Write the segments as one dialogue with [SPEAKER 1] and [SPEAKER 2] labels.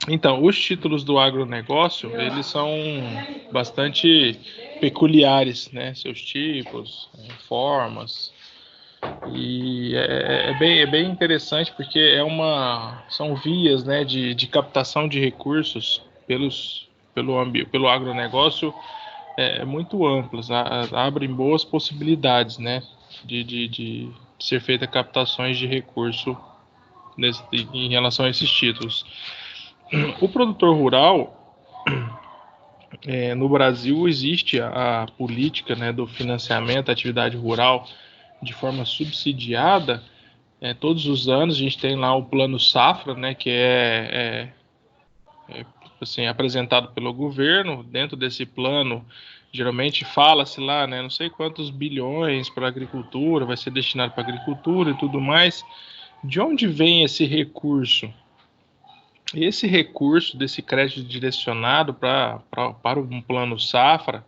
[SPEAKER 1] Então, os títulos do agronegócio, eles são bastante peculiares, né? Seus tipos, formas. E é bem interessante porque são vias, né, de captação de recursos pelo agronegócio muito amplas, abrem boas possibilidades, né, de ser feita captações de recurso em relação a esses títulos. O produtor rural, no Brasil existe a política, né, do financiamento da atividade rural de forma subsidiada. Todos os anos a gente tem lá o Plano Safra, né, que assim, apresentado pelo governo. Dentro desse plano, geralmente fala-se lá, né, não sei quantos bilhões para a agricultura, vai ser destinado para a agricultura e tudo mais. De onde vem esse recurso? Esse recurso desse crédito direcionado para um plano safra,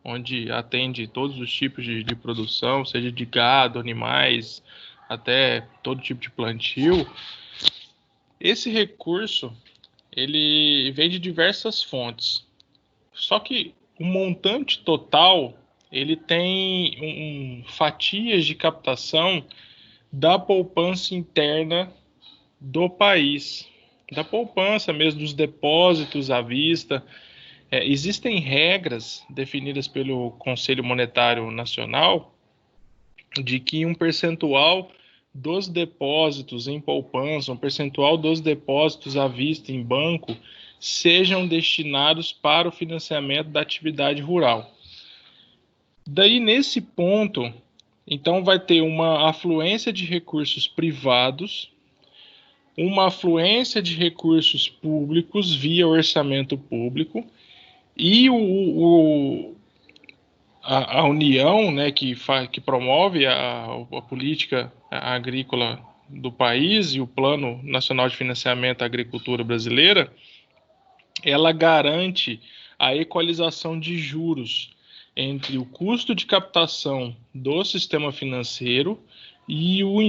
[SPEAKER 1] onde atende todos os tipos de produção, seja de gado, animais, até todo tipo de plantio. Esse recurso, ele vem de diversas fontes. Só que o montante total, ele tem fatias de captação da poupança interna do país, da poupança mesmo, dos depósitos à vista. Existem regras definidas pelo Conselho Monetário Nacional de que um percentual dos depósitos em poupança, um percentual dos depósitos à vista em banco, sejam destinados para o financiamento da atividade rural. Daí, nesse ponto, então vai ter uma afluência de recursos privados, uma afluência de recursos públicos via orçamento público, e a União, né, que promove a política agrícola do país e o Plano Nacional de Financiamento à Agricultura Brasileira, ela garante a equalização de juros entre o custo de captação do sistema financeiro e o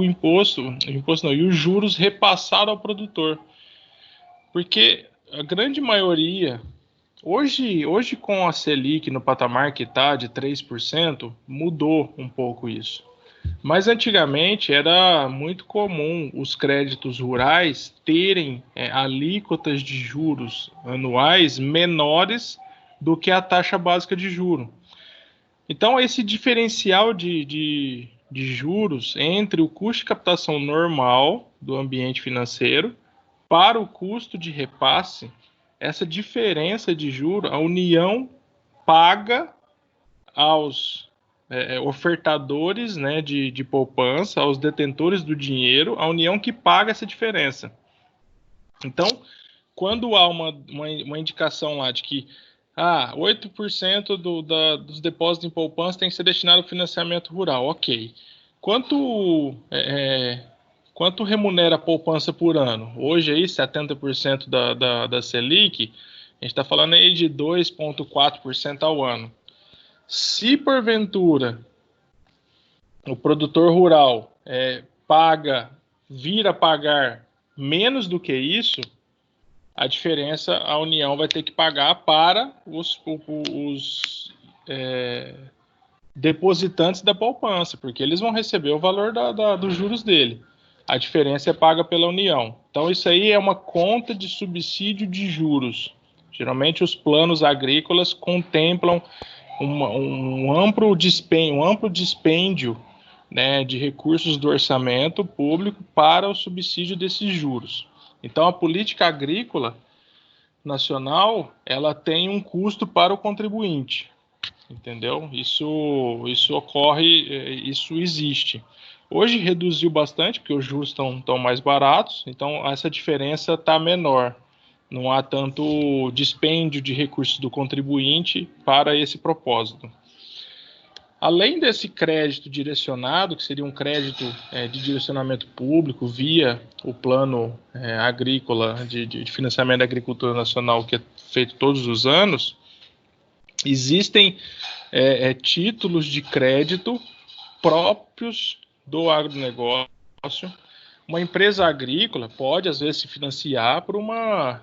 [SPEAKER 1] imposto não, e os juros repassado ao produtor. Porque a grande maioria, hoje com a Selic no patamar que está de 3%, mudou um pouco isso. Mas antigamente era muito comum os créditos rurais terem alíquotas de juros anuais menores do que a taxa básica de juro. Então, esse diferencial de juros entre o custo de captação normal do ambiente financeiro para o custo de repasse, essa diferença de juro, a União paga aos ofertadores, né, de poupança, aos detentores do dinheiro, a União que paga essa diferença. Então, quando há uma indicação lá de que 8% dos depósitos em poupança tem que ser destinado ao financiamento rural, ok. Quanto remunera a poupança por ano? Hoje, aí, 70% da Selic, a gente está falando aí de 2,4% ao ano. Se porventura o produtor rural vir a pagar menos do que isso, a diferença a União vai ter que pagar para os depositantes da poupança, porque eles vão receber o valor dos juros dele. A diferença é paga pela União. Então, isso aí é uma conta de subsídio de juros. Geralmente, os planos agrícolas contemplam um amplo dispêndio, né, de recursos do orçamento público para o subsídio desses juros. Então, a política agrícola nacional, ela tem um custo para o contribuinte, entendeu? Isso ocorre, isso existe. Hoje reduziu bastante, porque os juros estão mais baratos, então essa diferença está menor. Não há tanto dispêndio de recursos do contribuinte para esse propósito. Além desse crédito direcionado, que seria um crédito de direcionamento público via o plano agrícola de financiamento da agricultura nacional, que é feito todos os anos, existem títulos de crédito próprios do agronegócio, Uma empresa agrícola pode, às vezes, se financiar por uma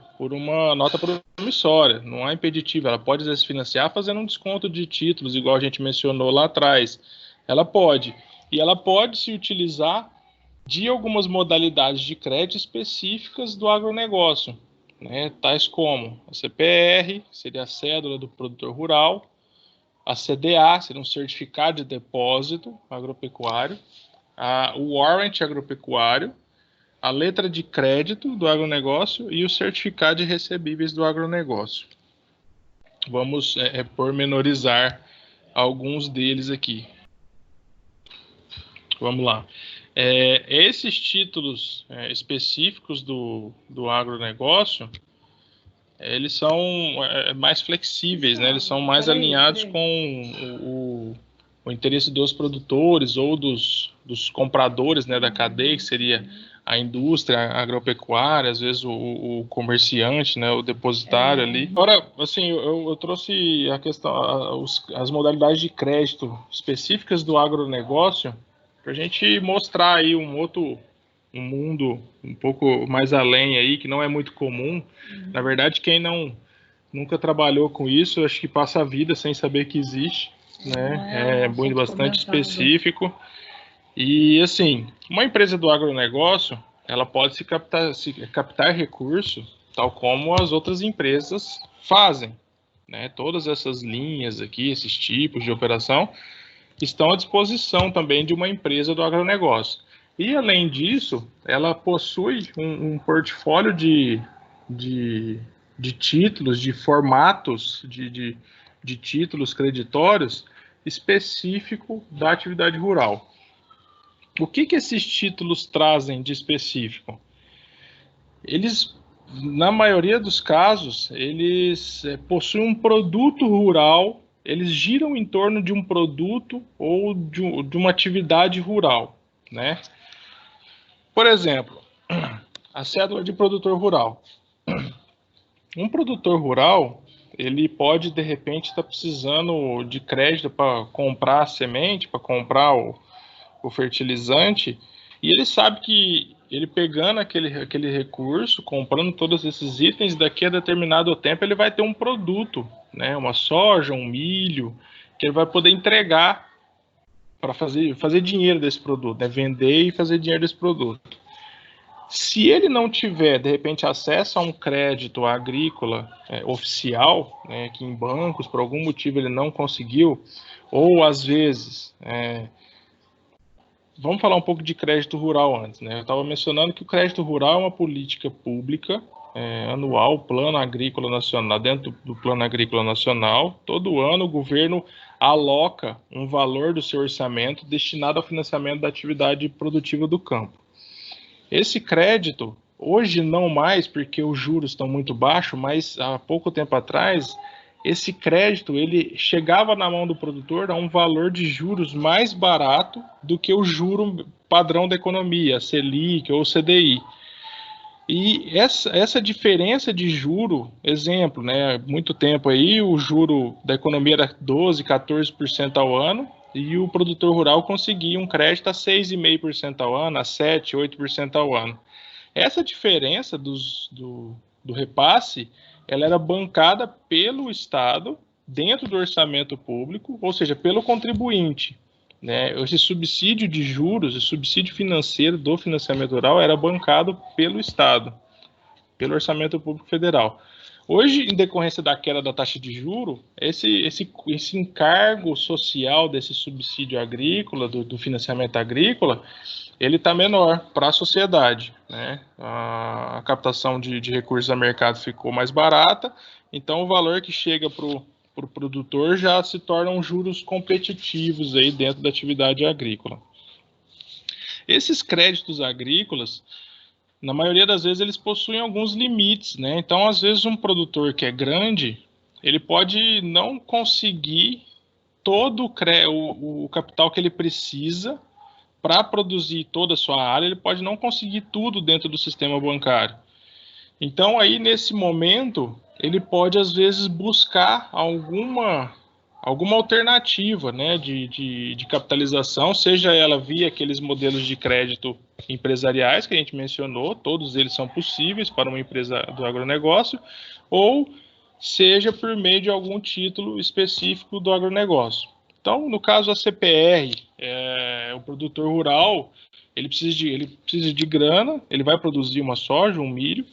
[SPEAKER 1] nota promissória, não há impeditivo. Ela pode, às vezes, se financiar fazendo um desconto de títulos, igual a gente mencionou lá atrás. Ela pode. E ela pode se utilizar de algumas modalidades de crédito específicas do agronegócio, né? Tais como a CPR, seria a cédula do produtor rural, a CDA, seria um certificado de depósito agropecuário, o warrant agropecuário, a letra de crédito do agronegócio e o certificado de recebíveis do agronegócio. Vamos pormenorizar alguns deles aqui. Vamos lá. Esses títulos específicos do agronegócio, eles são mais flexíveis, né? Eles são mais alinhados com o interesse dos produtores ou dos compradores, né, da cadeia, que seria a indústria agropecuária, às vezes o comerciante, né, o depositário ali. Agora, assim, eu trouxe a questão, as modalidades de crédito específicas do agronegócio, para a gente mostrar aí um mundo um pouco mais além aí, que não é muito comum. Na verdade, quem nunca trabalhou com isso, acho que passa a vida sem saber que existe, né? É muito bastante específico. E, assim, uma empresa do agronegócio, ela pode se captar recurso, tal como as outras empresas fazem, né? Todas essas linhas aqui, esses tipos de operação, estão à disposição também de uma empresa do agronegócio. E, além disso, ela possui um portfólio de títulos, de formatos de títulos creditórios específico da atividade rural. O que esses títulos trazem de específico? Eles, na maioria dos casos, eles possuem um produto rural, eles giram em torno de um produto ou de uma atividade rural, né? Por exemplo, a cédula de produtor rural. Um produtor rural, ele pode, de repente, estar precisando de crédito para comprar a semente, para comprar o fertilizante, e ele sabe que ele pegando aquele recurso, comprando todos esses itens, daqui a determinado tempo ele vai ter um produto, né, uma soja, um milho, que ele vai poder entregar para fazer dinheiro desse produto, né, vender e fazer dinheiro desse produto. Se ele não tiver, de repente, acesso a um crédito agrícola oficial, né, que em bancos, por algum motivo, ele não conseguiu, ou às vezes... Vamos falar um pouco de crédito rural antes, né? Eu estava mencionando que o crédito rural é uma política pública anual, Plano Agrícola Nacional, dentro do Plano Agrícola Nacional. Todo ano o governo aloca um valor do seu orçamento destinado ao financiamento da atividade produtiva do campo. Esse crédito, hoje não mais, porque os juros estão muito baixos, mas há pouco tempo atrás, esse crédito ele chegava na mão do produtor a um valor de juros mais barato do que o juro padrão da economia, a Selic ou o CDI. E essa diferença de juro, exemplo, né, muito tempo aí o juro da economia era 12%, 14% ao ano, e o produtor rural conseguia um crédito a 6,5% ao ano, a 7%, 8% ao ano. Essa diferença do repasse, ela era bancada pelo Estado, dentro do orçamento público, ou seja, pelo contribuinte, né? Esse subsídio de juros, esse subsídio financeiro do financiamento rural era bancado pelo Estado, pelo orçamento público federal. Hoje, em decorrência da queda da taxa de juros, esse encargo social desse subsídio agrícola, do financiamento agrícola, ele está menor para a sociedade, né? A captação de recursos a mercado ficou mais barata, então o valor que chega para o produtor já se tornam juros competitivos aí dentro da atividade agrícola. Esses créditos agrícolas, na maioria das vezes, eles possuem alguns limites, né? Então, às vezes, um produtor que é grande, ele pode não conseguir todo o capital que ele precisa para produzir toda a sua área, ele pode não conseguir tudo dentro do sistema bancário. Então, aí, nesse momento, ele pode, às vezes, buscar alguma alguma alternativa, né, de capitalização, seja ela via aqueles modelos de crédito empresariais que a gente mencionou, todos eles são possíveis para uma empresa do agronegócio, ou seja por meio de algum título específico do agronegócio. Então, no caso da CPR, o produtor rural, ele precisa de grana, ele vai produzir uma soja, um milho,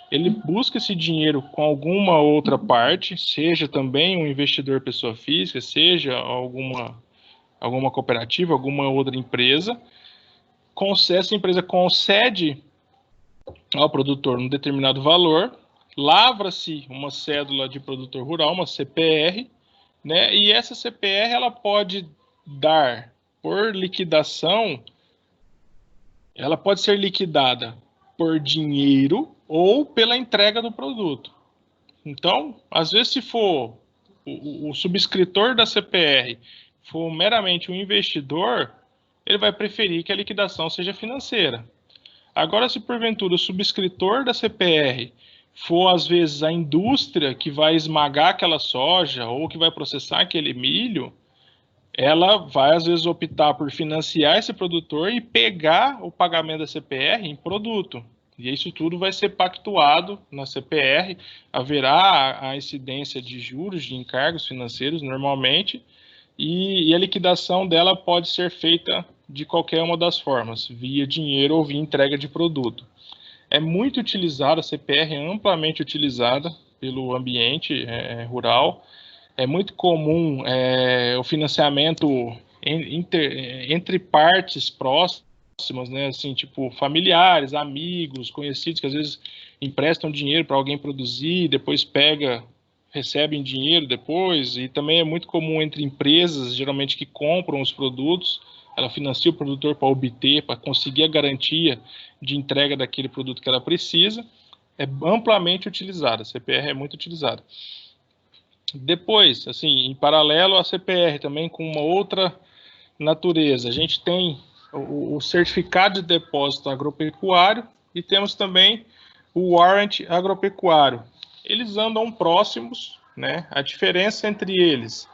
[SPEAKER 1] ele busca esse dinheiro com alguma outra parte, seja também um investidor pessoa física, seja alguma cooperativa, alguma outra empresa. Essa empresa concede ao produtor um determinado valor, lavra-se uma cédula de produtor rural, uma CPR, né? E essa CPR ela pode dar por liquidação, ela pode ser liquidada por dinheiro ou pela entrega do produto. Então, às vezes, se for o subscritor da CPR for meramente um investidor, ele vai preferir que a liquidação seja financeira. Agora, se porventura o subscritor da CPR for, às vezes, a indústria que vai esmagar aquela soja ou que vai processar aquele milho, ela vai, às vezes, optar por financiar esse produtor e pegar o pagamento da CPR em produto. E isso tudo vai ser pactuado na CPR, haverá a incidência de juros, de encargos financeiros, normalmente, e a liquidação dela pode ser feita de qualquer uma das formas, via dinheiro ou via entrega de produto. É muito utilizada, a CPR é amplamente utilizada pelo ambiente rural. É muito comum o financiamento entre partes próximas, né, assim, tipo familiares, amigos, conhecidos, que às vezes emprestam dinheiro para alguém produzir, depois recebem dinheiro depois, e também é muito comum entre empresas, geralmente que compram os produtos, ela financia o produtor para obter, para conseguir a garantia de entrega daquele produto que ela precisa. É amplamente utilizada, a CPR é muito utilizada. Depois, assim, em paralelo à CPR, também com uma outra natureza, a gente tem o certificado de depósito agropecuário e temos também o warrant agropecuário. Eles andam próximos, né? A diferença entre eles,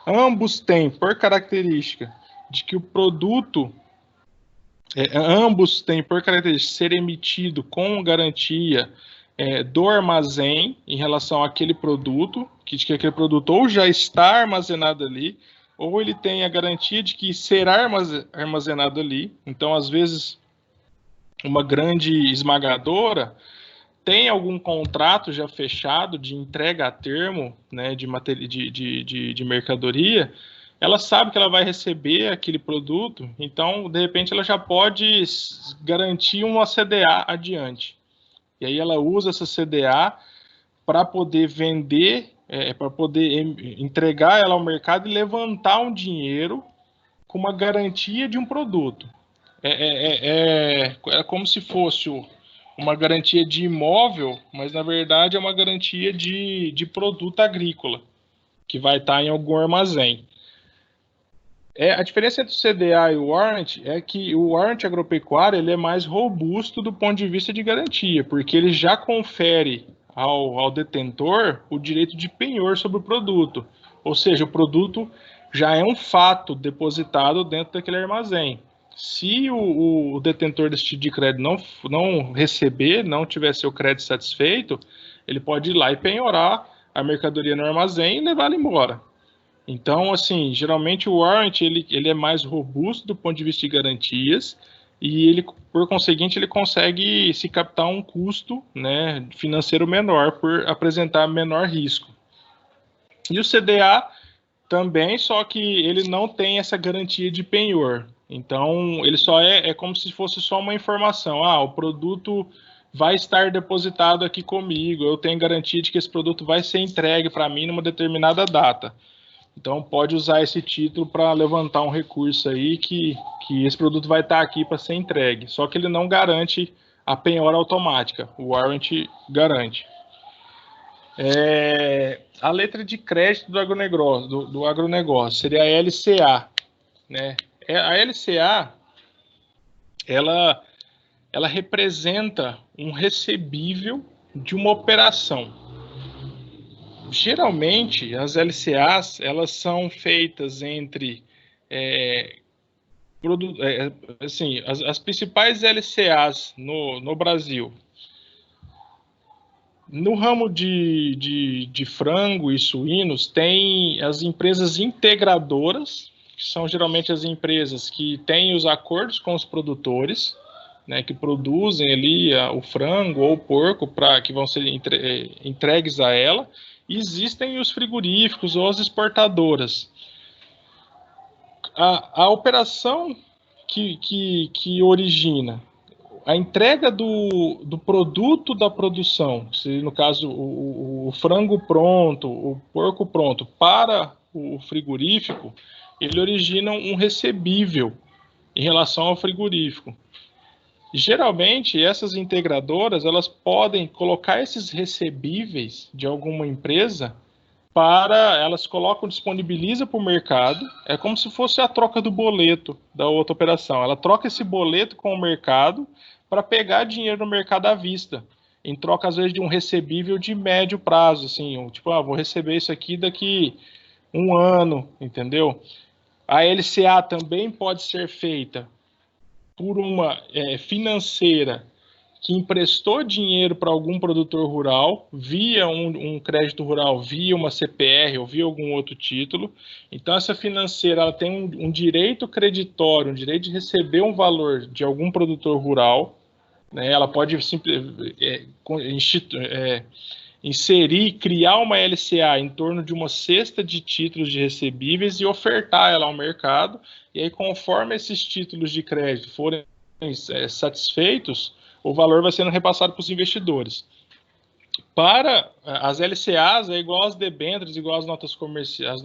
[SPEAKER 1] ambos têm por característica de que o produto, ambos têm por característica ser emitido com garantia do armazém em relação àquele produto, que aquele produto ou já está armazenado ali, ou ele tem a garantia de que será armazenado ali. Então, às vezes, uma grande esmagadora tem algum contrato já fechado de entrega a termo, né, de mercadoria, ela sabe que ela vai receber aquele produto, então, de repente, ela já pode garantir uma CDA adiante. E aí ela usa essa CDA para poder vender, para poder entregar ela ao mercado e levantar um dinheiro com uma garantia de um produto. É como se fosse uma garantia de imóvel, mas na verdade é uma garantia de produto agrícola, que vai estar em algum armazém. A diferença entre o CDA e o warrant é que o warrant agropecuário ele é mais robusto do ponto de vista de garantia, porque ele já confere ao detentor o direito de penhor sobre o produto. Ou seja, o produto já é um fato depositado dentro daquele armazém. Se o detentor desse tipo de crédito não receber, não tiver seu crédito satisfeito, ele pode ir lá e penhorar a mercadoria no armazém e levá-la embora. Então, assim, geralmente o warrant ele é mais robusto do ponto de vista de garantias e ele, por conseguinte, ele consegue se captar um custo, né, financeiro menor por apresentar menor risco. E o CDA também, só que ele não tem essa garantia de penhor. Então, ele só é como se fosse só uma informação. O produto vai estar depositado aqui comigo, eu tenho garantia de que esse produto vai ser entregue para mim numa determinada data. Então, pode usar esse título para levantar um recurso aí que esse produto vai estar aqui para ser entregue. Só que ele não garante a penhora automática. O warrant garante. A letra de crédito do agronegócio seria a LCA. Né? A LCA, ela representa um recebível de uma operação. Geralmente, as LCAs, elas são feitas entre, assim, as principais LCAs no Brasil. No ramo de frango e suínos, tem as empresas integradoras, que são geralmente as empresas que têm os acordos com os produtores, né, que produzem ali o frango ou o porco que vão ser entregues a ela. E existem os frigoríficos ou as exportadoras. A operação que origina a entrega do produto da produção, se no caso o frango pronto, o porco pronto, para o frigorífico, ele origina um recebível em relação ao frigorífico. Geralmente, essas integradoras, elas podem colocar esses recebíveis de alguma empresa elas colocam, disponibiliza para o mercado, é como se fosse a troca do boleto da outra operação. Ela troca esse boleto com o mercado para pegar dinheiro no mercado à vista, em troca, às vezes, de um recebível de médio prazo, assim, tipo, vou receber isso aqui daqui 1 ano, entendeu? A LCA também pode ser feita por uma financeira que emprestou dinheiro para algum produtor rural, via um crédito rural, via uma CPR ou via algum outro título. Então, essa financeira ela tem um direito creditório, um direito de receber um valor de algum produtor rural, né? Ela pode inserir, criar uma LCA em torno de uma cesta de títulos de recebíveis e ofertar ela ao mercado. E aí, conforme esses títulos de crédito forem satisfeitos, o valor vai sendo repassado para os investidores. Para as LCAs, é igual às debêntures, igual às notas comerciais,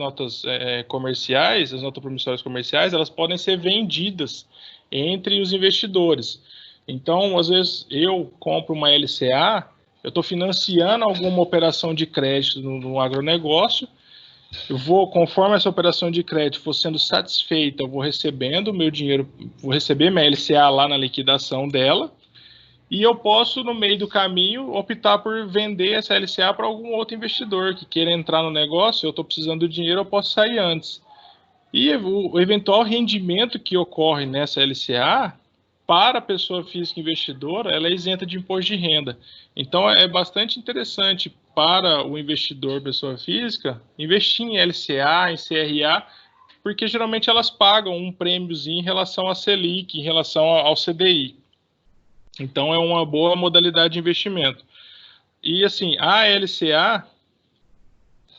[SPEAKER 1] as notas promissórias comerciais, elas podem ser vendidas entre os investidores. Então, às vezes, eu compro uma LCA, eu estou financiando alguma operação de crédito no agronegócio, eu vou, conforme essa operação de crédito for sendo satisfeita, eu vou recebendo o meu dinheiro, vou receber minha LCA lá na liquidação dela, e eu posso, no meio do caminho, optar por vender essa LCA para algum outro investidor que queira entrar no negócio. Eu estou precisando do dinheiro, eu posso sair antes. E o eventual rendimento que ocorre nessa LCA, para a pessoa física investidora, ela é isenta de imposto de renda. Então, é bastante interessante para o investidor, pessoa física, investir em LCA, em CRA, porque geralmente elas pagam um prêmiozinho em relação à Selic, em relação ao CDI. Então, é uma boa modalidade de investimento. E, assim, a LCA,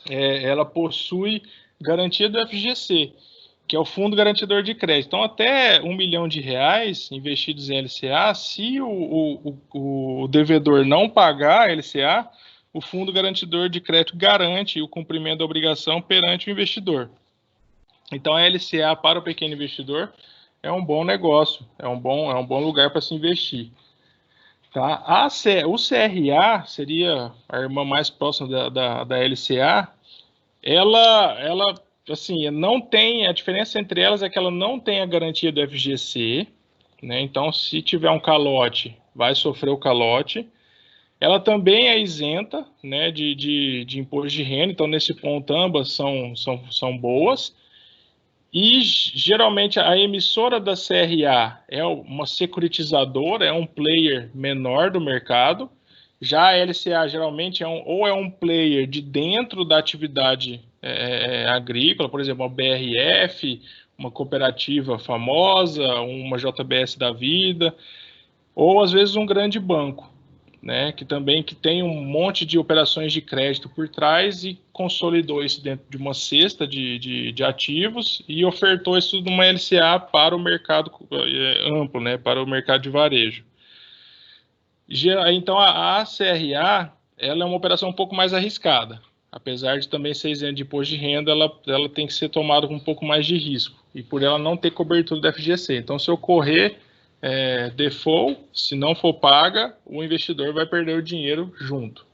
[SPEAKER 1] ela possui garantia do FGC, que é o Fundo Garantidor de Crédito. Então, até R$1 milhão investidos em LCA, se o devedor não pagar a LCA, o Fundo Garantidor de Crédito garante o cumprimento da obrigação perante o investidor. Então, a LCA para o pequeno investidor é um bom negócio, é um bom lugar para se investir. Tá? O CRA seria a irmã mais próxima da LCA. Ela, assim, não tem, a diferença entre elas é que ela não tem a garantia do FGC, né? Então, se tiver um calote, vai sofrer o calote. Ela também é isenta, né, de imposto de renda, então, nesse ponto, ambas são boas. E, geralmente, a emissora da CRA é uma securitizadora, é um player menor do mercado. Já a LCA, geralmente, ou é um player de dentro da atividade agrícola, por exemplo, uma BRF, uma cooperativa famosa, uma JBS da vida, ou, às vezes, um grande banco, né, que tem um monte de operações de crédito por trás e consolidou isso dentro de uma cesta de ativos e ofertou isso numa LCA para o mercado amplo, né, para o mercado de varejo. Então, a CRA, ela é uma operação um pouco mais arriscada. Apesar de também ser isenta de imposto de renda, ela tem que ser tomada com um pouco mais de risco, e por ela não ter cobertura do FGC. Então, se ocorrer default, se não for paga, o investidor vai perder o dinheiro junto.